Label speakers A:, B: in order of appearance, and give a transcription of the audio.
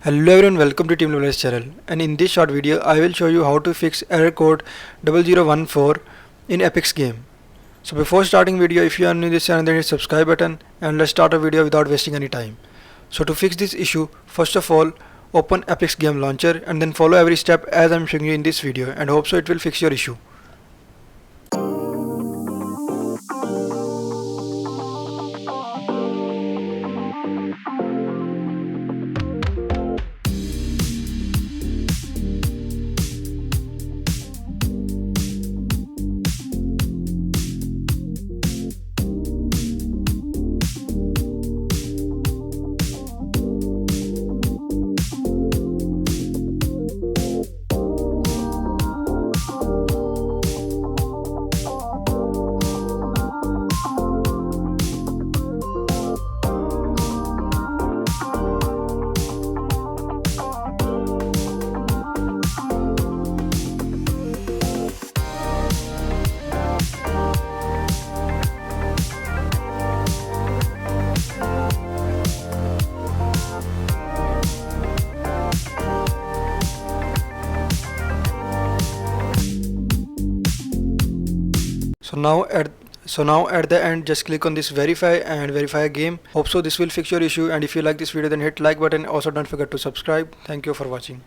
A: Hello everyone, welcome to Team LS channel, and in this short video I will show you how to fix error code 0014 in Epic's game. So before starting video, if you are new to this channel, then hit subscribe button and let's start a video without wasting any time. So to fix this issue, first of all open Epic's game launcher and then follow every step as I am showing you in this video, and hope so it will fix your issue. So now at the end, just click on this verify and verify a game. Hope so this will fix your issue, and if you like this video then hit like button. Also don't forget to subscribe. Thank you for watching.